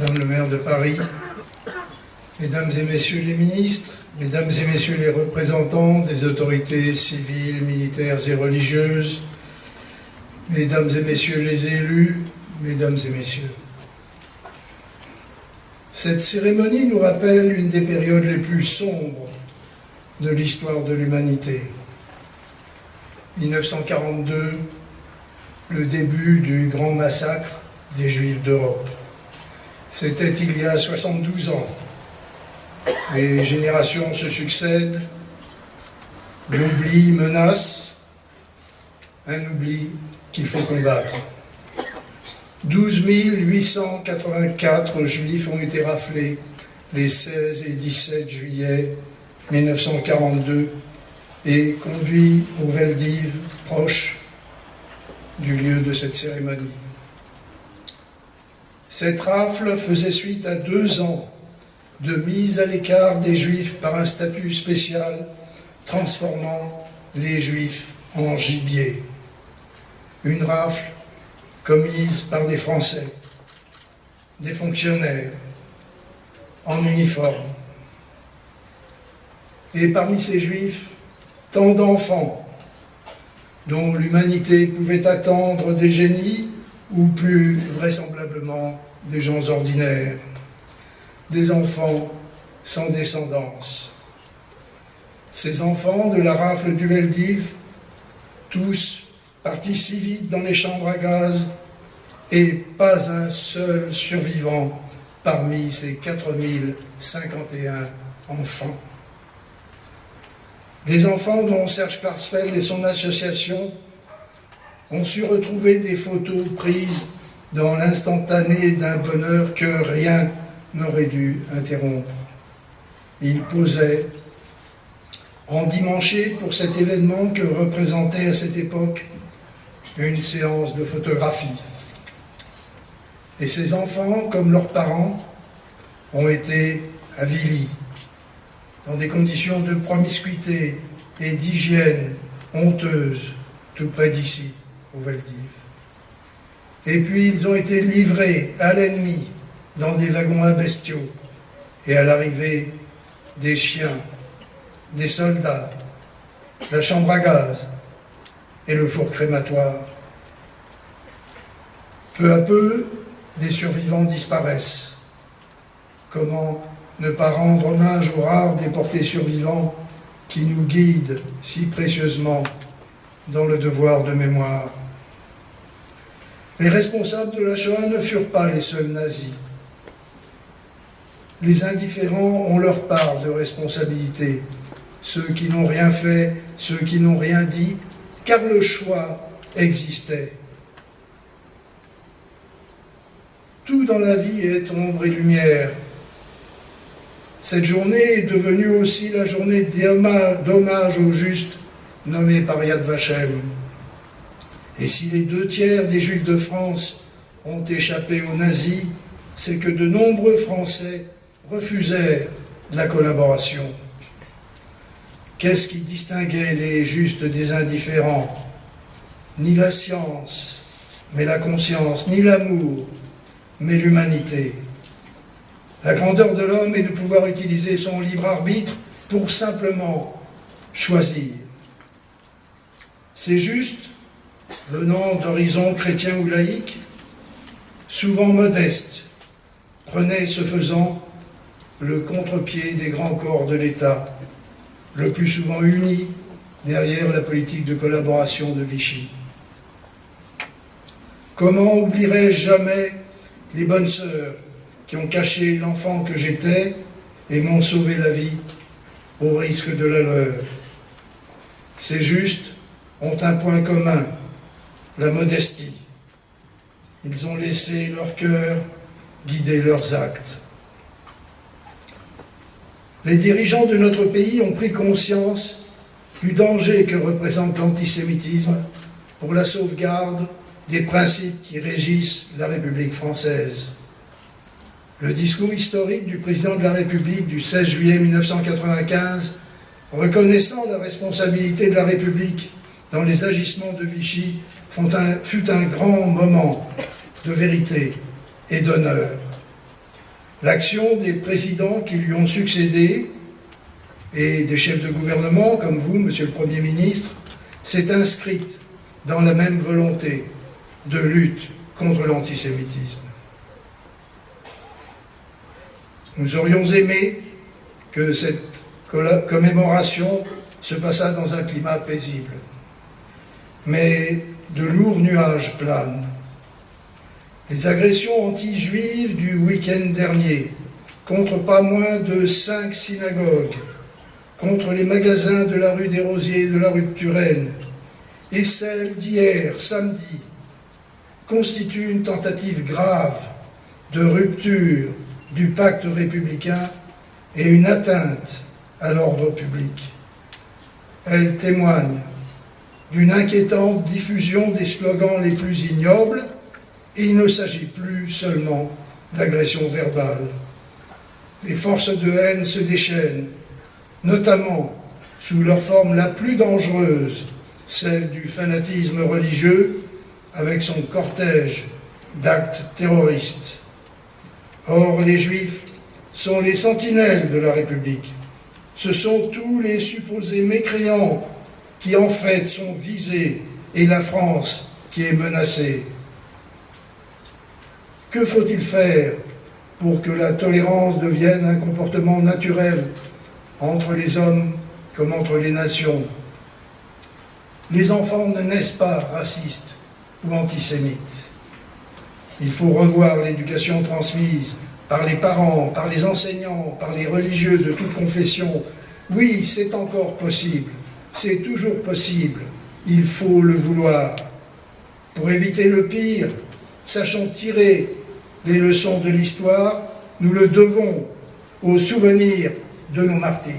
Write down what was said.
Madame le maire de Paris, Mesdames et Messieurs les ministres, Mesdames et Messieurs les représentants des autorités civiles, militaires et religieuses, Mesdames et Messieurs les élus, Mesdames et Messieurs. Cette cérémonie nous rappelle une des périodes les plus sombres de l'histoire de l'humanité. 1942, le début du grand massacre des Juifs d'Europe. C'était il y a 72 ans. Les générations se succèdent, l'oubli menace, un oubli qu'il faut combattre. 12 884 Juifs ont été raflés les 16 et 17 juillet 1942 et conduits au Veldiv, proche du lieu de cette cérémonie. Cette rafle faisait suite à 2 ans de mise à l'écart des Juifs par un statut spécial, transformant les Juifs en gibier. Une rafle commise par des Français, des fonctionnaires, en uniforme. Et parmi ces Juifs, tant d'enfants dont l'humanité pouvait attendre des génies ou plus vraisemblablement des gens ordinaires, des enfants sans descendance. Ces enfants de la rafle du Veldiv, tous partis si vite dans les chambres à gaz, et pas un seul survivant parmi ces 4051 enfants. Des enfants dont Serge Klarsfeld et son association ont su retrouver des photos prises dans l'instantané d'un bonheur que rien n'aurait dû interrompre. Ils posaient, endimanchés pour cet événement que représentait à cette époque une séance de photographie. Et ces enfants, comme leurs parents, ont été avilis dans des conditions de promiscuité et d'hygiène honteuses, tout près d'ici, au Veldiv. Et puis ils ont été livrés à l'ennemi dans des wagons à bestiaux, et à l'arrivée, des chiens, des soldats, la chambre à gaz et le four crématoire. Peu à peu, les survivants disparaissent. Comment ne pas rendre hommage aux rares déportés survivants qui nous guident si précieusement dans le devoir de mémoire? Les responsables de la Shoah ne furent pas les seuls nazis. Les indifférents ont leur part de responsabilité, ceux qui n'ont rien fait, ceux qui n'ont rien dit, car le choix existait. Tout dans la vie est ombre et lumière. Cette journée est devenue aussi la journée d'hommage aux justes nommés par Yad Vashem. Et si les 2/3 des Juifs de France ont échappé aux nazis, c'est que de nombreux Français refusèrent la collaboration. Qu'est-ce qui distinguait les justes des indifférents? Ni la science, mais la conscience, ni l'amour, mais l'humanité. La grandeur de l'homme est de pouvoir utiliser son libre arbitre pour simplement choisir. C'est juste, venant d'horizons chrétiens ou laïques, souvent modestes, prenaient ce faisant le contre-pied des grands corps de l'État, le plus souvent unis derrière la politique de collaboration de Vichy. Comment oublierai-je jamais les bonnes sœurs qui ont caché l'enfant que j'étais et m'ont sauvé la vie au risque de la leur? Ces justes ont un point commun, la modestie. Ils ont laissé leur cœur guider leurs actes. Les dirigeants de notre pays ont pris conscience du danger que représente l'antisémitisme pour la sauvegarde des principes qui régissent la République française. Le discours historique du président de la République du 16 juillet 1995, reconnaissant la responsabilité de la République dans les agissements de Vichy, fut un grand moment de vérité et d'honneur. L'action des présidents qui lui ont succédé et des chefs de gouvernement comme vous, Monsieur le Premier ministre, s'est inscrite dans la même volonté de lutte contre l'antisémitisme. Nous aurions aimé que cette commémoration se passât dans un climat paisible. Mais de lourds nuages planent. Les agressions anti-juives du week-end dernier contre pas moins de 5 synagogues, contre les magasins de la rue des Rosiers et de la rue de Turenne, et celle d'hier, samedi, constituent une tentative grave de rupture du pacte républicain et une atteinte à l'ordre public. Elle témoigne d'une inquiétante diffusion des slogans les plus ignobles, et il ne s'agit plus seulement d'agression verbale. Les forces de haine se déchaînent, notamment sous leur forme la plus dangereuse, celle du fanatisme religieux, avec son cortège d'actes terroristes. Or, les Juifs sont les sentinelles de la République. Ce sont tous les supposés mécréants qui, en fait, sont visés, et la France qui est menacée. Que faut-il faire pour que la tolérance devienne un comportement naturel entre les hommes comme entre les nations? Les enfants ne naissent pas racistes ou antisémites. Il faut revoir l'éducation transmise par les parents, par les enseignants, par les religieux de toute confession. Oui, c'est encore possible, c'est toujours possible, il faut le vouloir. Pour éviter le pire, sachant tirer les leçons de l'histoire, nous le devons au souvenir de nos martyrs.